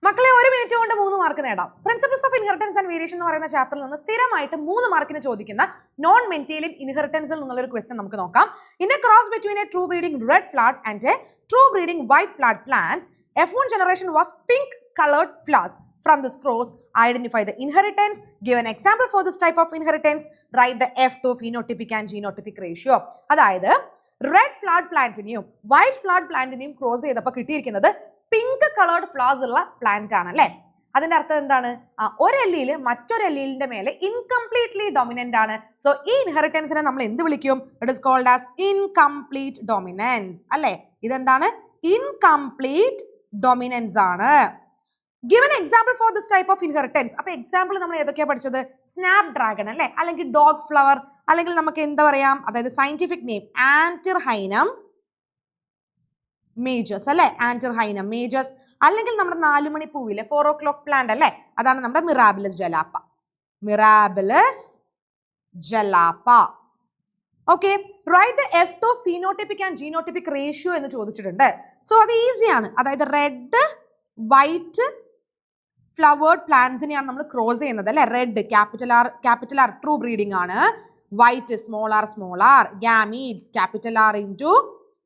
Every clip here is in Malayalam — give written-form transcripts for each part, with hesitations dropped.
മക്കളെ, ഒരു മിനിറ്റ് കൊണ്ട് 3 മാർക്ക് നേടാം. Principles of inheritance and variation എന്ന് പറയുന്ന ചാപ്റ്ററിൽ നിന്ന് സ്ഥിരമായിട്ട് 3 മാർക്കിന് ചോദിക്കുന്ന നോൺ മെന്റേലിയൻ ഇൻഹെറിറ്റൻസിൽ നിന്നുള്ള ഒരു ക്വസ്റ്റ്യൻ നമുക്ക് നോക്കാം. In A cross between A true breeding red flower and A true breeding white flower plants, F1 generation was pink colored flowers. From this cross, identify the inheritance. Give an example for this type of inheritance. Write the F2 phenotypic and genotypic ratio. അതായത് റെഡ് ഫ്ലവർ പ്ലാന്റിനെയും വൈറ്റ് ഫ്ലവർ പ്ലാന്റിനെയും ക്രോസ് ചെയ്തപ്പോൾ കിട്ടിയിരിക്കുന്നത് പിങ്ക് കളേർഡ് ഫ്ലവേഴ്സ് ഉള്ള പ്ലാന്റ് ആണ് അല്ലേ? അതിന്റെ അർത്ഥം എന്താണ്? ഒരു എല്ലിയിൽ മറ്റൊരു എല്ലിന്റെ മേലെ ഇൻകംപ്ലീറ്റ്ലി ഡോമിനന്റ് ആണ്. സോ ഈ ഇൻഹെറിറ്റൻസിനെ നമ്മൾ എന്ത് വിളിക്കും? It is called as incomplete dominance അല്ലേ? ഇതെന്താണ്? ഇൻകംപ്ലീറ്റ് ഡോമിനൻസ് ആണ്. Give an example for this type of inheritance. അപ്പോൾ എക്സാമ്പിൾ നമ്മൾ ഏതൊക്കെയാണ് പഠിച്ചത്? സ്നാപ് ഡ്രാഗൺ അല്ലേ, അല്ലെങ്കിൽ ഡോഗ് ഫ്ലവർ, അല്ലെങ്കിൽ നമുക്ക് എന്താ പറയാം, അതായത് സയന്റിഫിക് നെയിം ആന്റിർഹൈനം മേജസ് അല്ലെ, ആന്റിർഹൈനം മേജസ്, അല്ലെങ്കിൽ നമ്മുടെ 4 മണി പൂവിലെ 4 o'clock പ്ലാന്റ് അല്ലേ, അതാണ് നമ്മുടെ Mirabilis jalapa. Mirabilis jalapa. Okay, right the F2 phenotypic and genotypic ratio എന്ന് ചോദിച്ചിട്ടുണ്ട്. സോ അത് ഈസിയാണ്. അതായത് റെഡ് വൈറ്റ് ഫ്ലവേർഡ് പ്ലാന്റ്സിനെയാണ് നമ്മൾ ക്രോസ് ചെയ്യുന്നത് അല്ലെ. Red capital R true breeding ആണ്. White small R gametes capital R into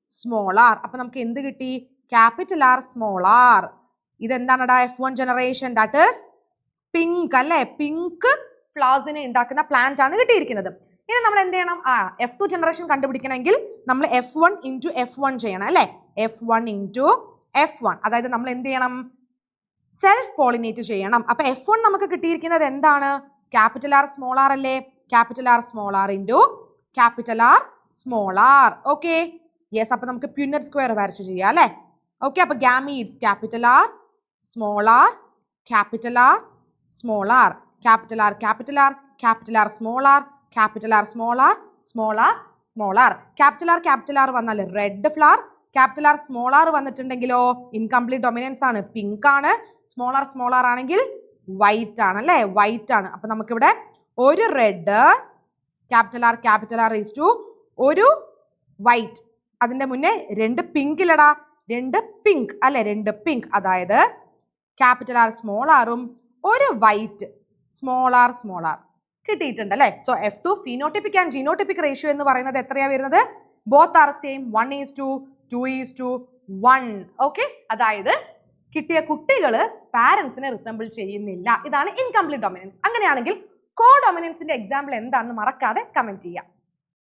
small R. അപ്പൊ നമുക്ക് എന്ത് കിട്ടി? Capital R small R. ഇതെന്താണടാ? F1 generation, that is pink അല്ലെ, പിങ്ക് ഫ്ലവേഴ്സിനെ ഉണ്ടാക്കുന്ന പ്ലാന്റ് ആണ് കിട്ടിയിരിക്കുന്നത്. ഇനി നമ്മൾ എന്ത് ചെയ്യണം? F2 ജനറേഷൻ കണ്ടുപിടിക്കണമെങ്കിൽ നമ്മൾ F1 ഇൻറ്റു F1 ചെയ്യണം അല്ലെ. F1 ഇൻറ്റു F1, അതായത് നമ്മൾ എന്ത് ചെയ്യണം? സെൽഫ് പോളിനേറ്റ് ചെയ്യണം. അപ്പൊ F1 നമുക്ക് കിട്ടിയിരിക്കുന്നത് എന്താണ്? ക്യാപിറ്റൽ ആർ സ്മോൾ ആർ അല്ലേ? Capital R small R into capital R small R. Okay, yes. അപ്പൊ നമുക്ക് പ്യൂനറ്റ് സ്ക്വയർ വരച്ച് ചെയ്യാം അല്ലെ. ഓക്കെ, അപ്പൊ gametes capital R small R capital R small R, capital R capital R capital R small R capital R small R small R small R. Capital R വന്നാൽ red flower, capital R small R വന്നിട്ടുണ്ടെങ്കിലോ ഇൻകംപ്ലീറ്റ് ഡൊമിനൻസ് ആണ്, പിങ്ക് ആണ്. സ്മോൾ ആർ ആണെങ്കിൽ വൈറ്റ് ആണ് അല്ലേ, വൈറ്റ് ആണ്. അപ്പൊ നമുക്കിവിടെ ഒരു red capital R is to ഒരു വൈറ്റ്, അതിന്റെ മുന്നേ 2 പിങ്ക് ഇല്ലടാ, 2 പിങ്ക് അല്ലെ, 2 പിങ്ക്. അതായത് ക്യാപിറ്റൽ ആർ സ്മോൾ ആറും ഒരു വൈറ്റ് സ്മോൾ ആർ കിട്ടിയിട്ടുണ്ട് അല്ലെ. So F2 phenotypic and genotypic ratio എന്ന് പറയുന്നത് എത്രയാ വരുന്നത്? Both are same, 1:2:1. ഓക്കെ, അതായത് കിട്ടിയ കുട്ടികള് പാരന്റ്സിനെ റിസംബിൾ ചെയ്യുന്നില്ല. ഇതാണ് ഇൻകംപ്ലീറ്റ് ഡൊമിനൻസ്. അങ്ങനെയാണെങ്കിൽ കോ ഡൊമിനൻസിന്റെ എക്സാമ്പിൾ എന്താണെന്ന് മറക്കാതെ കമന്റ് ചെയ്യാം.